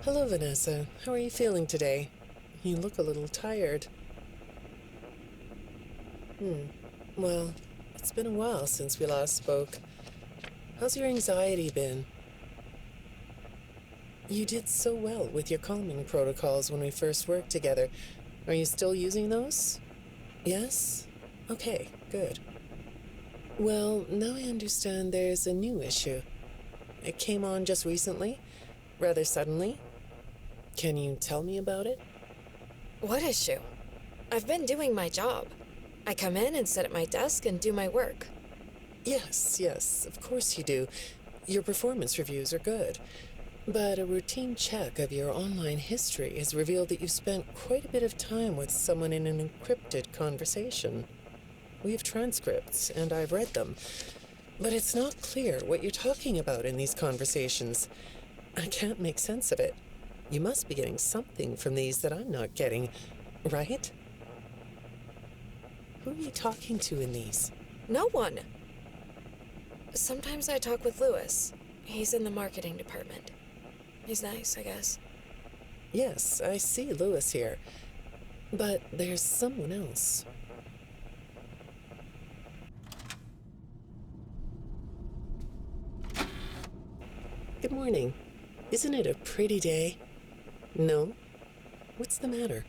Hello, Vanessa. How are you feeling today? You look a little tired. Well, it's been a while since we last spoke. How's your anxiety been? You did so well with your calming protocols when we first worked together. Are you still using those? Yes? Okay, good. Well, now I understand there's a new issue. It came on just recently, rather suddenly. Can you tell me about it? What issue? I've been doing my job. I come in and sit at my desk and do my work. Yes, of course you do. Your performance reviews are good. But a routine check of your online history has revealed that you've spent quite a bit of time with someone in an encrypted conversation. We have transcripts, and I've read them. But it's not clear what you're talking about in these conversations. I can't make sense of it. You must be getting something from these that I'm not getting, right? Who are you talking to in these? No one. Sometimes I talk with Lewis. He's in the marketing department. He's nice, I guess. Yes, I see Lewis here. But there's someone else. Good morning. Isn't it a pretty day? No? What's the matter?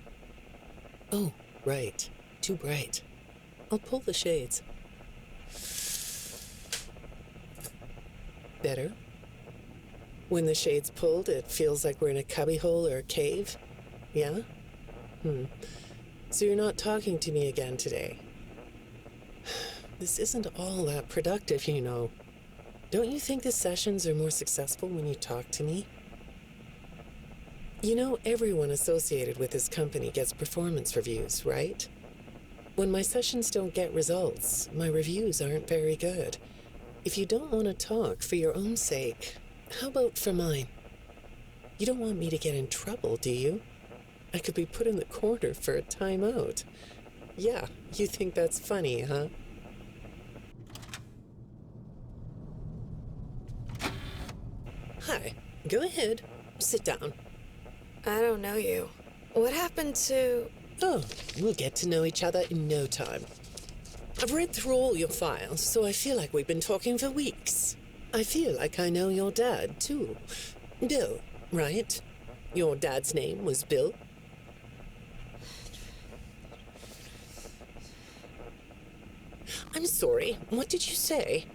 Oh, right. Too bright. I'll pull the shades. Better? When the shade's pulled, it feels like we're in a cubbyhole or a cave? Yeah? So you're not talking to me again today? This isn't all that productive, you know. Don't you think the sessions are more successful when you talk to me? You know, everyone associated with this company gets performance reviews, right? When my sessions don't get results, my reviews aren't very good. If you don't want to talk for your own sake, how about for mine? You don't want me to get in trouble, do you? I could be put in the corner for a timeout. Yeah, you think that's funny, huh? Hi, go ahead. Sit down. I don't know you. What happened to... Oh, we'll get to know each other in no time. I've read through all your files, so I feel like we've been talking for weeks. I feel like I know your dad, too. Bill, right? Your dad's name was Bill? I'm sorry, what did you say?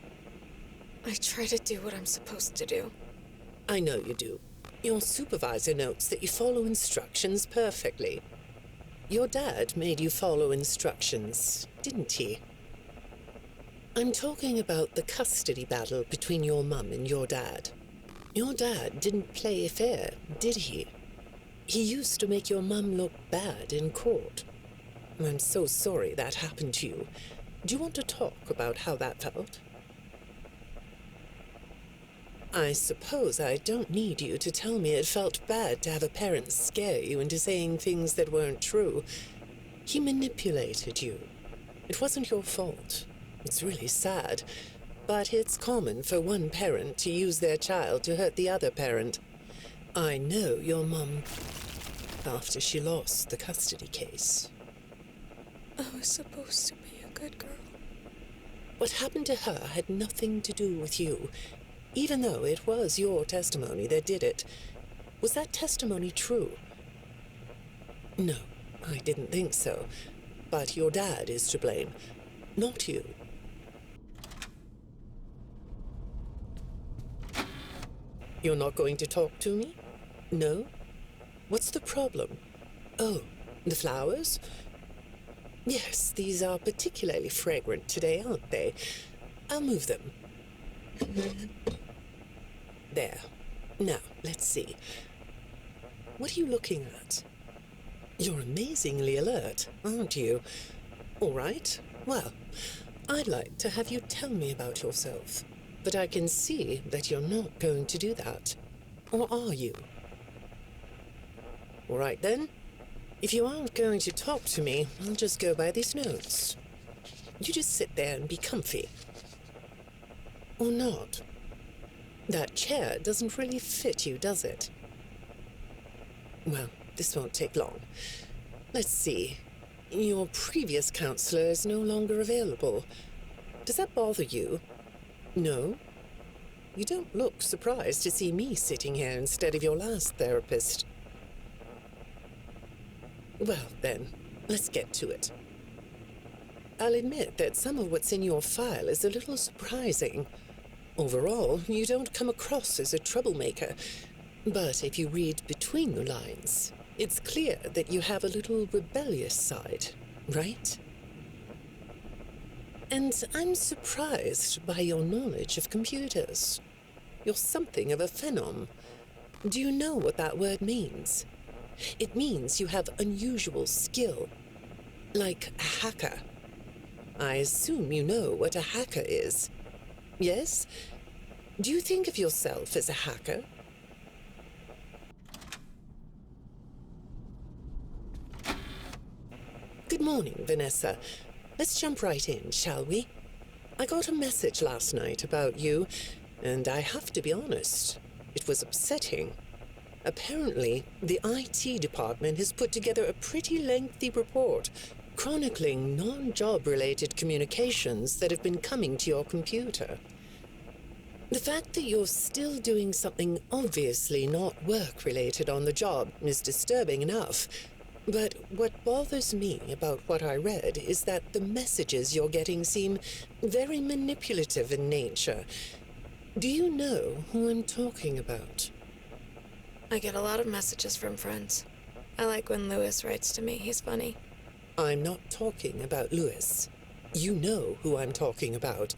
I try to do what I'm supposed to do. I know you do. Your supervisor notes that you follow instructions perfectly. Your dad made you follow instructions, didn't he? I'm talking about the custody battle between your mum and your dad. Your dad didn't play fair, did he? He used to make your mum look bad in court. I'm so sorry that happened to you. Do you want to talk about how that felt? I suppose I don't need you to tell me it felt bad to have a parent scare you into saying things that weren't true. He manipulated you. It wasn't your fault. It's really sad, but it's common for one parent to use their child to hurt the other parent. I know your mum after she lost the custody case. I was supposed to be a good girl. What happened to her had nothing to do with you. Even though it was your testimony that did it. Was that testimony true? No, I didn't think so. But your dad is to blame, not you. You're not going to talk to me? No? What's the problem? Oh, the flowers? Yes, these are particularly fragrant today, aren't they? I'll move them. There. Now, let's see. What are you looking at? You're amazingly alert, aren't you? All right. Well, I'd like to have you tell me about yourself. But I can see that you're not going to do that. Or are you? All right, then. If you aren't going to talk to me, I'll just go by these notes. You just sit there and be comfy. Or not. That chair doesn't really fit you, does it? Well, this won't take long. Let's see. Your previous counselor is no longer available. Does that bother you? No? You don't look surprised to see me sitting here instead of your last therapist. Well, then, let's get to it. I'll admit that some of what's in your file is a little surprising. Overall, you don't come across as a troublemaker. But if you read between the lines, it's clear that you have a little rebellious side, right? And I'm surprised by your knowledge of computers. You're something of a phenom. Do you know what that word means? It means you have unusual skill, like a hacker. I assume you know what a hacker is. Yes? Do you think of yourself as a hacker? Good morning, Vanessa. Let's jump right in, shall we? I got a message last night about you, and I have to be honest, it was upsetting. Apparently, the IT department has put together a pretty lengthy report chronicling non-job-related communications that have been coming to your computer. The fact that you're still doing something obviously not work-related on the job is disturbing enough. But what bothers me about what I read is that the messages you're getting seem very manipulative in nature. Do you know who I'm talking about? I get a lot of messages from friends. I like when Lewis writes to me. He's funny. I'm not talking about Lewis. You know who I'm talking about.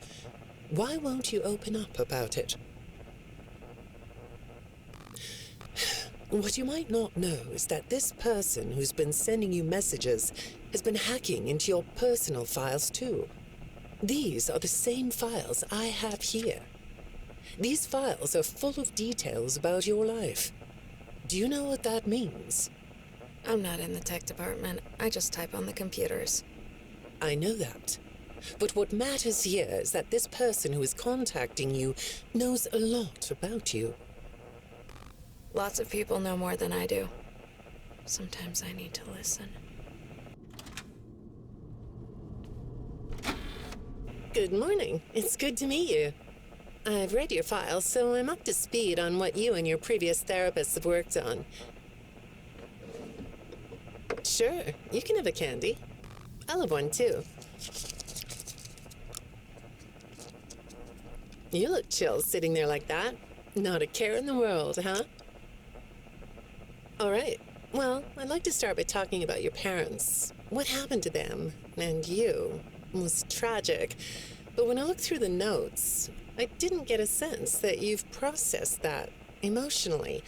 Why won't you open up about it? What you might not know is that this person who's been sending you messages has been hacking into your personal files too. These are the same files I have here. These files are full of details about your life. Do you know what that means? I'm not in the tech department. I just type on the computers. I know that. But what matters here is that this person who is contacting you knows a lot about you. Lots of people know more than I do. Sometimes I need to listen. Good morning. It's good to meet you. I've read your file, so I'm up to speed on what you and your previous therapists have worked on. Sure, you can have a candy. I'll have one too. You look chill sitting there like that. Not a care in the world, huh? All right. Well, I'd like to start by talking about your parents. What happened to them and you was tragic. But when I looked through the notes, I didn't get a sense that you've processed that emotionally.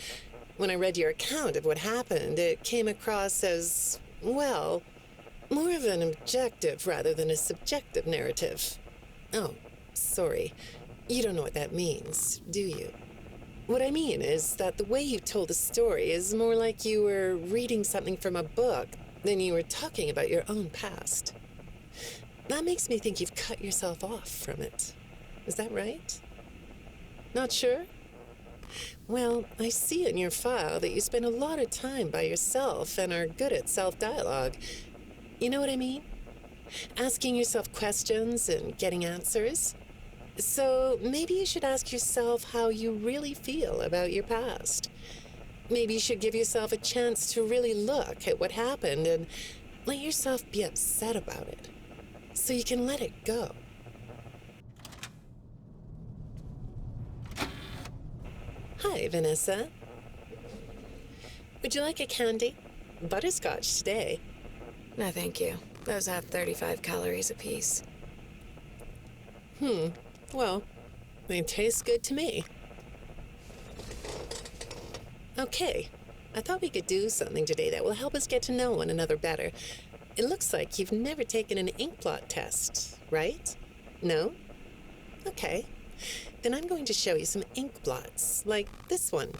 When I read your account of what happened, it came across as, well, more of an objective rather than a subjective narrative. Oh, sorry. You don't know what that means, do you? What I mean is that the way you told the story is more like you were reading something from a book than you were talking about your own past. That makes me think you've cut yourself off from it. Is that right? Not sure? Well, I see in your file that you spend a lot of time by yourself and are good at self-dialogue. You know what I mean? Asking yourself questions and getting answers. So maybe you should ask yourself how you really feel about your past. Maybe you should give yourself a chance to really look at what happened and let yourself be upset about it, so you can let it go. Hi, Vanessa. Would you like a candy? Butterscotch today. No, thank you. Those have 35 calories apiece. Well, they taste good to me. Okay, I thought we could do something today that will help us get to know one another better. It looks like you've never taken an ink blot test, right? No? Okay. Then I'm going to show you some ink blots, like this one.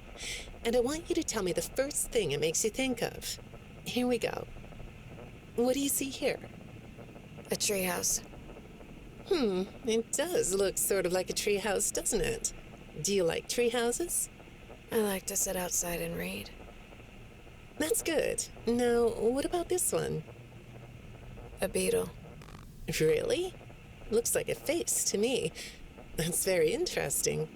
And I want you to tell me the first thing it makes you think of. Here we go. What do you see here? A treehouse. It does look sort of like a treehouse, doesn't it? Do you like treehouses? I like to sit outside and read. That's good. Now, what about this one? A beetle. Really? Looks like a face to me. That's very interesting.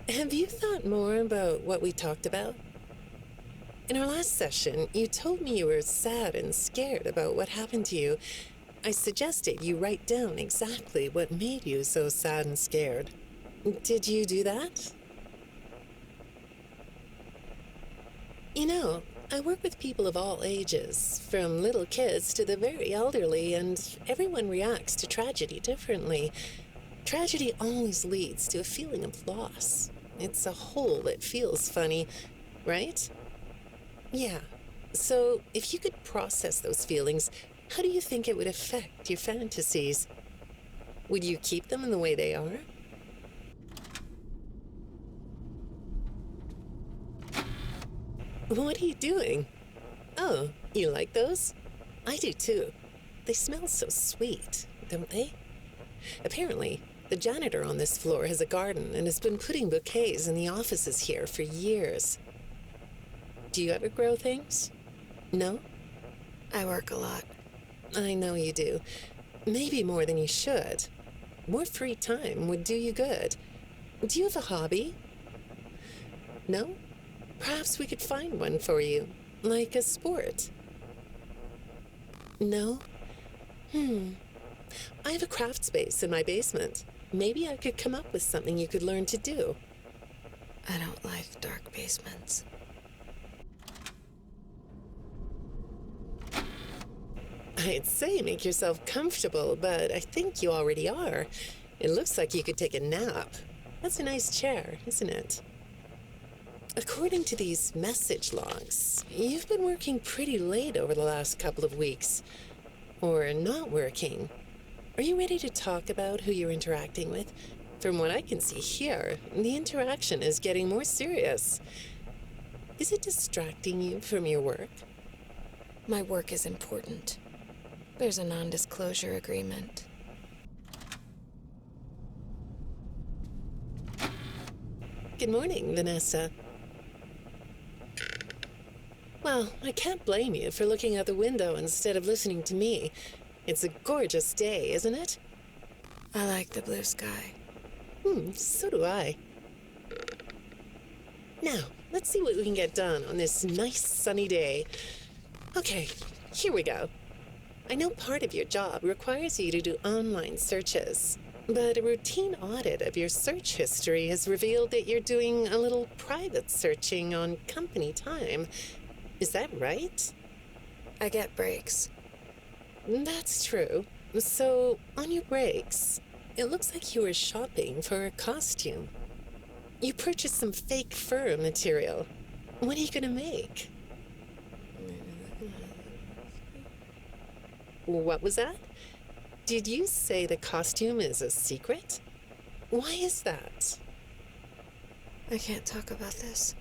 Have you thought more about what we talked about? In our last session, you told me you were sad and scared about what happened to you. I suggested you write down exactly what made you so sad and scared. Did you do that? You know, I work with people of all ages, from little kids to the very elderly, and everyone reacts to tragedy differently. Tragedy always leads to a feeling of loss. It's a hole that feels funny, right? Yeah. So, if you could process those feelings, how do you think it would affect your fantasies? Would you keep them in the way they are? What are you doing? Oh, you like those? I do too. They smell so sweet, don't they? Apparently, the janitor on this floor has a garden and has been putting bouquets in the offices here for years. Do you ever grow things? No? I work a lot. I know you do. Maybe more than you should. More free time would do you good. Do you have a hobby? No? Perhaps we could find one for you, like a sport. No? I have a craft space in my basement. Maybe I could come up with something you could learn to do. I don't like dark basements. I'd say make yourself comfortable, but I think you already are. It looks like you could take a nap. That's a nice chair, isn't it? According to these message logs, you've been working pretty late over the last couple of weeks. Or not working. Are you ready to talk about who you're interacting with? From what I can see here, the interaction is getting more serious. Is it distracting you from your work? My work is important. There's a non-disclosure agreement. Good morning, Vanessa. Well, I can't blame you for looking out the window instead of listening to me. It's a gorgeous day, isn't it? I like the blue sky. So do I. Now, let's see what we can get done on this nice sunny day. Okay, here we go. I know part of your job requires you to do online searches, but a routine audit of your search history has revealed that you're doing a little private searching on company time. Is that right? I get breaks. That's true. So, on your breaks, it looks like you were shopping for a costume. You purchased some fake fur material. What are you gonna make? What was that? Did you say the costume is a secret? Why is that? I can't talk about this.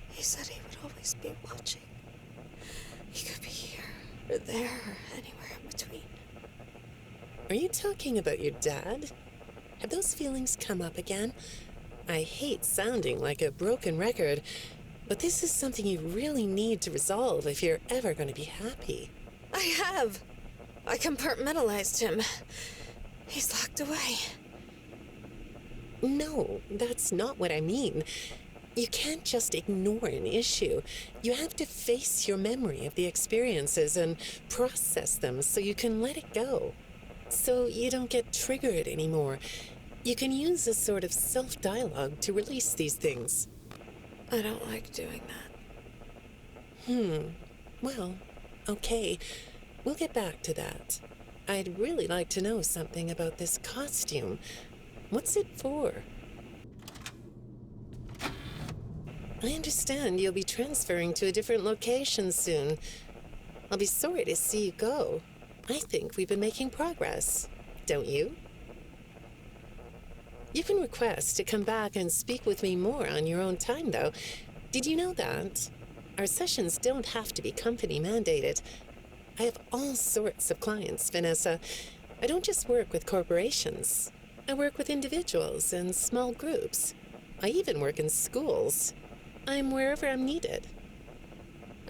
He said he would always be watching. He could be here, or there, or anywhere in between. Are you talking about your dad? Have those feelings come up again? I hate sounding like a broken record, but this is something you really need to resolve if you're ever going to be happy. I have. I compartmentalized him. He's locked away. No, that's not what I mean. You can't just ignore an issue. You have to face your memory of the experiences and process them so you can let it go. So you don't get triggered anymore. You can use a sort of self-dialogue to release these things. I don't like doing that. Well, okay. We'll get back to that. I'd really like to know something about this costume. What's it for? I understand you'll be transferring to a different location soon. I'll be sorry to see you go. I think we've been making progress, don't you? You can request to come back and speak with me more on your own time, though. Did you know that? Our sessions don't have to be company mandated. I have all sorts of clients, Vanessa. I don't just work with corporations. I work with individuals and small groups. I even work in schools. I'm wherever I'm needed.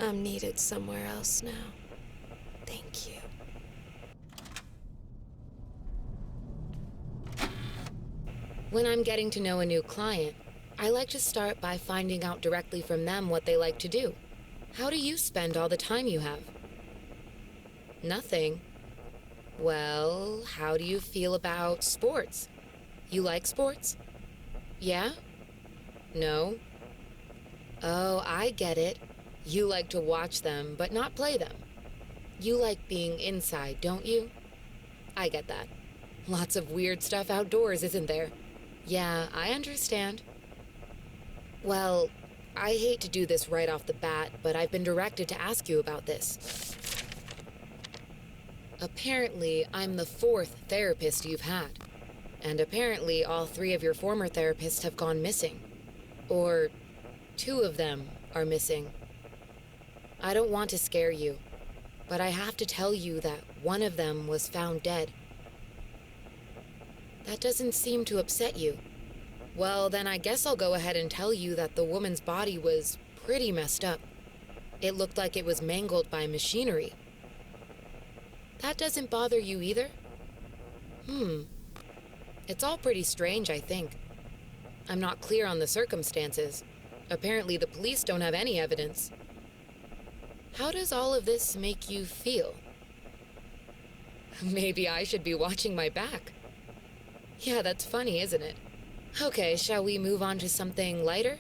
I'm needed somewhere else now. Thank you. When I'm getting to know a new client, I like to start by finding out directly from them what they like to do. How do you spend all the time you have? Nothing. Well, how do you feel about sports? You like sports? Yeah? No? Oh, I get it. You like to watch them, but not play them. You like being inside, don't you? I get that. Lots of weird stuff outdoors, isn't there? Yeah, I understand. Well, I hate to do this right off the bat, but I've been directed to ask you about this. Apparently, I'm the 4th therapist you've had. And apparently, all 3 of your former therapists have gone missing. Or 2 of them are missing. I don't want to scare you, but I have to tell you that one of them was found dead. That doesn't seem to upset you. Well, then I guess I'll go ahead and tell you that the woman's body was pretty messed up. It looked like it was mangled by machinery. That doesn't bother you either? It's all pretty strange, I think. I'm not clear on the circumstances. Apparently the police don't have any evidence. How does all of this make you feel? Maybe I should be watching my back. Yeah, that's funny, isn't it? Okay, shall we move on to something lighter?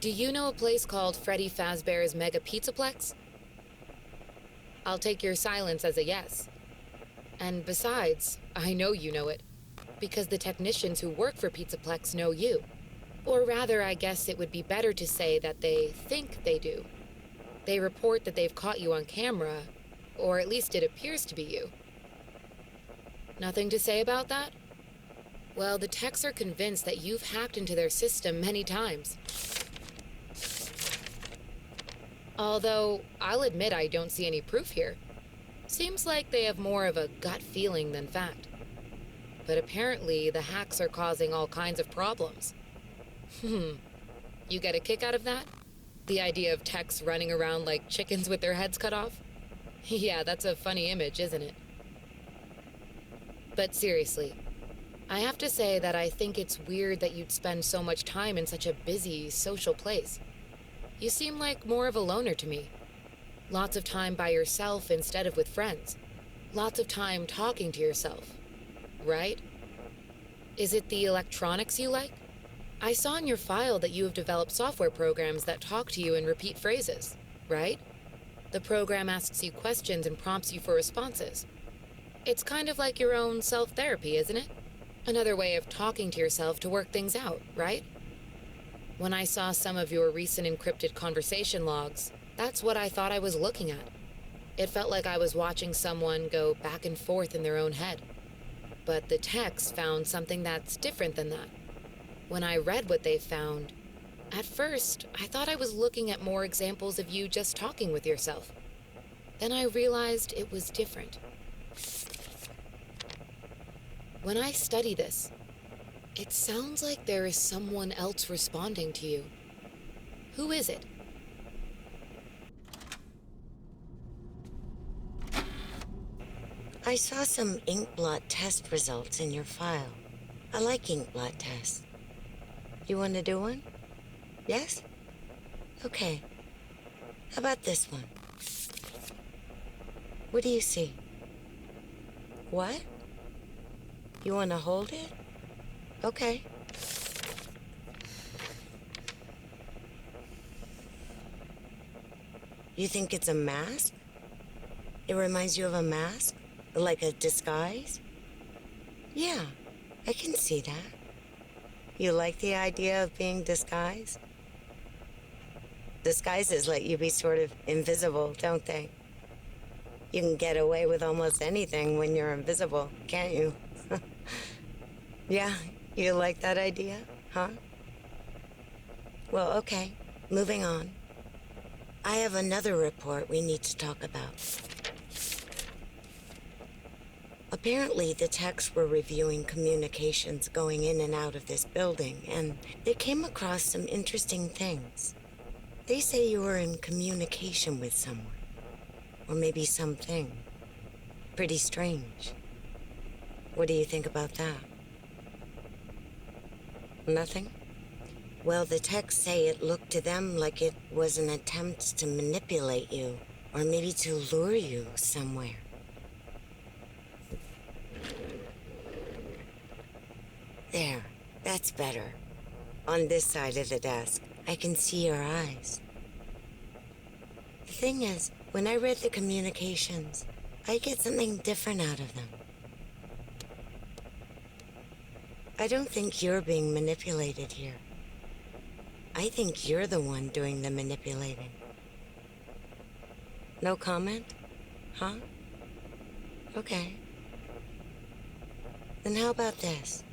Do you know a place called Freddy Fazbear's Mega Pizzaplex? I'll take your silence as a yes. And besides, I know you know it, because the technicians who work for Pizzaplex know you. Or rather, I guess it would be better to say that they think they do. They report that they've caught you on camera, or at least it appears to be you. Nothing to say about that? Well, the techs are convinced that you've hacked into their system many times. Although, I'll admit I don't see any proof here. Seems like they have more of a gut feeling than fact. But apparently, the hacks are causing all kinds of problems. You get a kick out of that? The idea of techs running around like chickens with their heads cut off? Yeah, that's a funny image, isn't it? But seriously, I have to say that I think it's weird that you'd spend so much time in such a busy, social place. You seem like more of a loner to me. Lots of time by yourself instead of with friends. Lots of time talking to yourself. Right? Is it the electronics you like? I saw in your file that you have developed software programs that talk to you in repeat phrases, right? The program asks you questions and prompts you for responses. It's kind of like your own self-therapy, isn't it? Another way of talking to yourself to work things out, right? When I saw some of your recent encrypted conversation logs, that's what I thought I was looking at. It felt like I was watching someone go back and forth in their own head. But the techs found something that's different than that. When I read what they found, at first, I thought I was looking at more examples of you just talking with yourself. Then I realized it was different. When I study this, it sounds like there is someone else responding to you. Who is it? I saw some ink blot test results in your file. I like ink blot tests. You want to do one? Yes? Okay. How about this one? What do you see? What? You want to hold it? Okay. You think it's a mask? It reminds you of a mask? Like a disguise? Yeah, I can see that. You like the idea of being disguised? Disguises let you be sort of invisible, don't they? You can get away with almost anything when you're invisible, can't you? Yeah, you like that idea, huh? Well, okay, moving on. I have another report we need to talk about. A Apparently, the techs were reviewing communications going in and out of this building, and they came across some interesting things. They say you were in communication with someone, or maybe something. Pretty strange. What do you think about that? Nothing? Well, the techs say it looked to them like it was an attempt to manipulate you, or maybe to lure you somewhere. There, that's better. On this side of the desk, I can see your eyes. The thing is, when I read the communications, I get something different out of them. I don't think you're being manipulated here. I think you're the one doing the manipulating. No comment? Huh? Okay. Then how about this?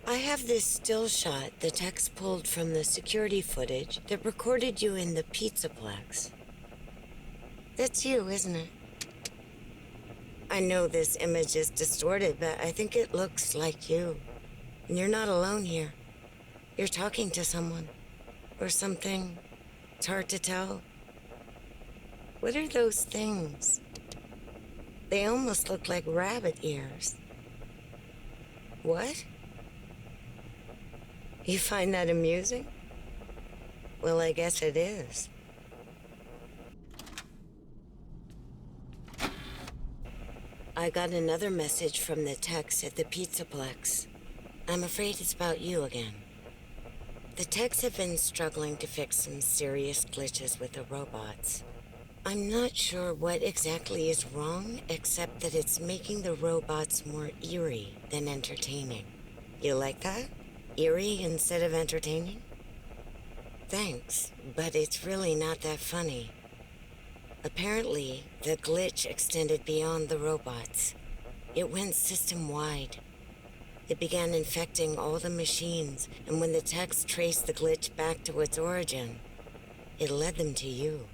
I have this still shot the techs pulled from the security footage that recorded you in the Pizzaplex. That's you, isn't it? I know this image is distorted, but I think it looks like you. And you're not alone here. You're talking to someone. Or something. It's hard to tell. What are those things? They almost look like rabbit ears. What? You find that amusing? Well, I guess it is. I got another message from the techs at the Pizzaplex. I'm afraid it's about you again. The techs have been struggling to fix some serious glitches with the robots. I'm not sure what exactly is wrong, except that it's making the robots more eerie than entertaining. You like that? Eerie instead of entertaining? Thanks, but it's really not that funny. Apparently, the glitch extended beyond the robots. It went system-wide. It began infecting all the machines, and when the techs traced the glitch back to its origin, it led them to you.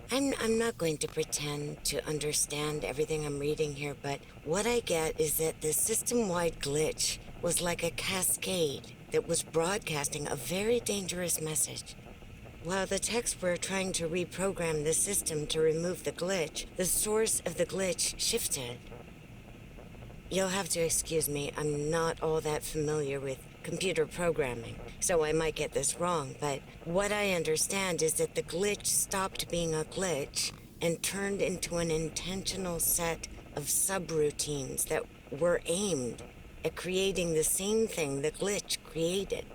I'm not going to pretend to understand everything I'm reading here, but what I get is that the system-wide glitch was like a cascade that was broadcasting a very dangerous message. While the techs were trying to reprogram the system to remove the glitch, the source of the glitch shifted. You'll have to excuse me, I'm not all that familiar with computer programming, so I might get this wrong, but what I understand is that the glitch stopped being a glitch and turned into an intentional set of subroutines that were aimed at creating the same thing the glitch created.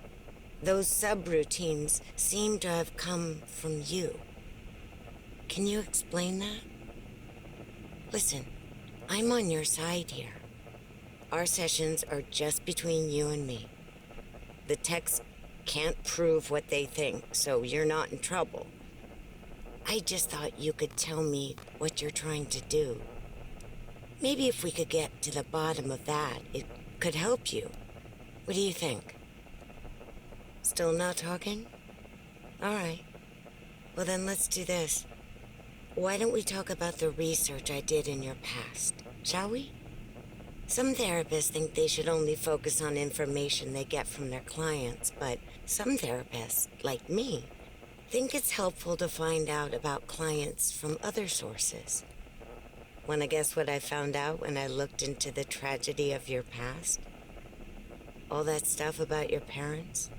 Those subroutines seem to have come from you. Can you explain that? Listen, I'm on your side here. Our sessions are just between you and me. The techs can't prove what they think, so you're not in trouble. I just thought you could tell me what you're trying to do. Maybe if we could get to the bottom of that, it could help you. What do you think? Still not talking? All right. Well, then let's do this. Why don't we talk about the research I did in your past, shall we? Some therapists think they should only focus on information they get from their clients, but some therapists, like me, think it's helpful to find out about clients from other sources. Want to guess what I found out when I looked into the tragedy of your past? All that stuff about your parents?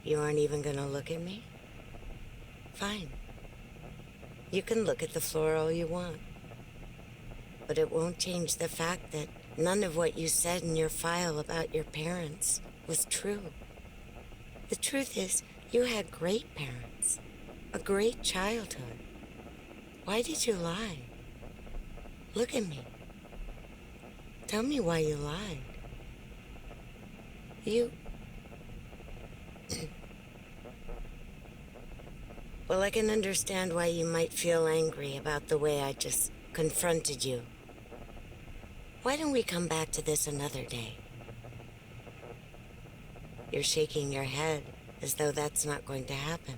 You aren't even gonna look at me? Fine. You can look at the floor all you want. But it won't change the fact that none of what you said in your file about your parents was true. The truth is, you had great parents, a great childhood. Why did you lie? Look at me. Tell me why you lied. Well, I can understand why you might feel angry about the way I just confronted you. Why don't we come back to this another day? You're shaking your head as though that's not going to happen.